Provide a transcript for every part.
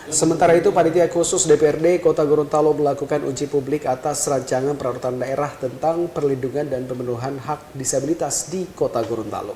Sementara itu, Panitia Khusus DPRD Kota Gorontalo melakukan uji publik atas rancangan peraturan daerah tentang perlindungan dan pemenuhan hak disabilitas di Kota Gorontalo.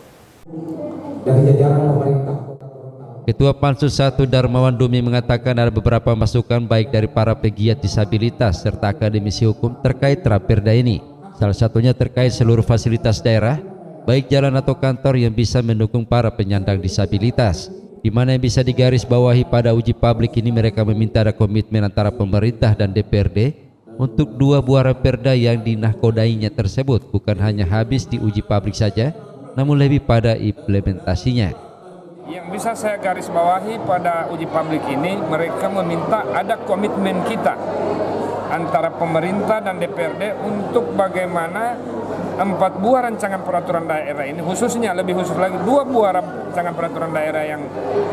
Dari jajaran pemerintah Kota Gorontalo, Ketua Pansus 1 Darmawan Dumi mengatakan ada beberapa masukan baik dari para pegiat disabilitas serta akademisi hukum terkait Raperda ini. Salah satunya terkait seluruh fasilitas daerah, baik jalan atau kantor yang bisa mendukung para penyandang disabilitas. Di mana yang bisa digarisbawahi pada uji publik ini, mereka meminta ada komitmen antara pemerintah dan DPRD untuk 2 buah Raperda yang dinahkodainya tersebut bukan hanya habis di uji publik saja, namun lebih pada implementasinya. Yang bisa saya garis bawahi pada uji publik ini, mereka meminta ada komitmen kita antara pemerintah dan DPRD untuk bagaimana 4 buah rancangan peraturan daerah ini, khususnya lebih khusus lagi 2 buah rancangan peraturan daerah yang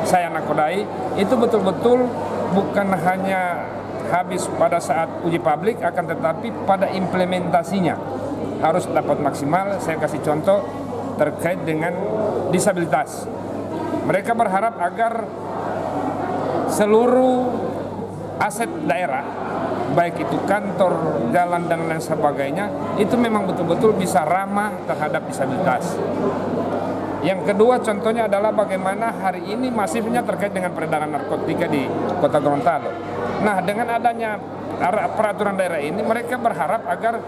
saya nakodai, itu betul-betul bukan hanya habis pada saat uji publik, akan tetapi pada implementasinya harus dapat maksimal. Saya kasih contoh terkait dengan disabilitas. Mereka berharap agar seluruh aset daerah, baik itu kantor, jalan, dan lain sebagainya, itu memang betul-betul bisa ramah terhadap disabilitas. Yang kedua contohnya adalah bagaimana hari ini masifnya terkait dengan peredaran narkotika di Kota Gorontalo. Nah, dengan adanya peraturan daerah ini, mereka berharap agar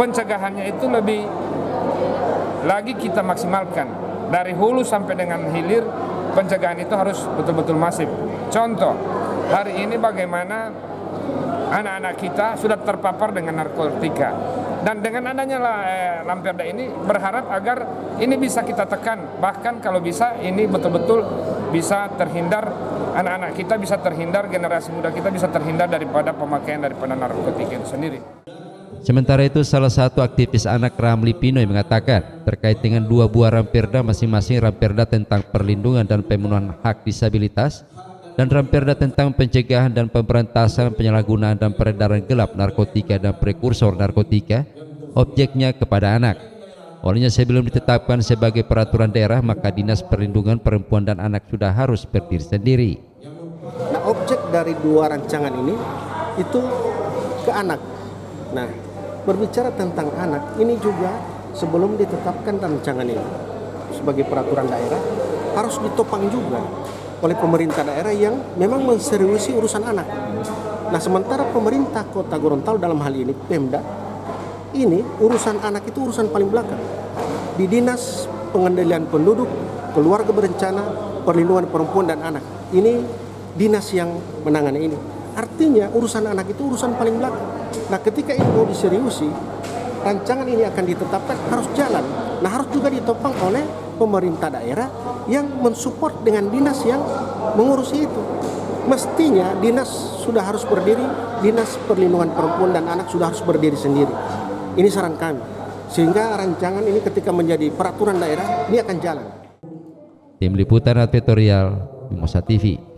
pencegahannya itu lebih lagi kita maksimalkan. Dari hulu sampai dengan hilir, pencegahan itu harus betul-betul masif. Contoh, hari ini bagaimana anak-anak kita sudah terpapar dengan narkotika, dan dengan adanya Raperda ini berharap agar ini bisa kita tekan, bahkan kalau bisa ini betul-betul bisa terhindar, anak-anak kita bisa terhindar, generasi muda kita bisa terhindar daripada pemakaian daripada narkotika itu sendiri. Sementara itu, salah satu aktivis anak Ramli Pinoy mengatakan terkait dengan 2 buah Raperda, masing-masing Raperda tentang perlindungan dan pemenuhan hak disabilitas dan Raperda tentang pencegahan dan pemberantasan penyalahgunaan dan peredaran gelap narkotika dan prekursor narkotika, objeknya kepada anak. Olehnya sebelum ditetapkan sebagai peraturan daerah, maka Dinas Perlindungan Perempuan dan Anak sudah harus berdiri sendiri. Nah, objek dari 2 rancangan ini itu ke anak. Nah, berbicara tentang anak ini juga sebelum ditetapkan rancangan ini sebagai peraturan daerah harus ditopang juga oleh pemerintah daerah yang memang menseriusi urusan anak. Nah, sementara pemerintah Kota Gorontalo dalam hal ini Pemda, ini urusan anak itu urusan paling belakang. Di Dinas Pengendalian Penduduk, Keluarga Berencana, Perlindungan Perempuan dan Anak, ini dinas yang menangani ini. Artinya urusan anak itu urusan paling belakang. Nah, ketika ini mau diseriusi, rancangan ini akan ditetapkan, harus jalan. Nah, harus juga ditopang oleh pemerintah daerah yang mensupport dengan dinas yang mengurusi itu. Mestinya dinas sudah harus berdiri, Dinas Perlindungan Perempuan dan Anak sudah harus berdiri sendiri. Ini saran kami. Sehingga rancangan ini ketika menjadi peraturan daerah, ini akan jalan. Tim Liputan Advertorial, Mimosa TV.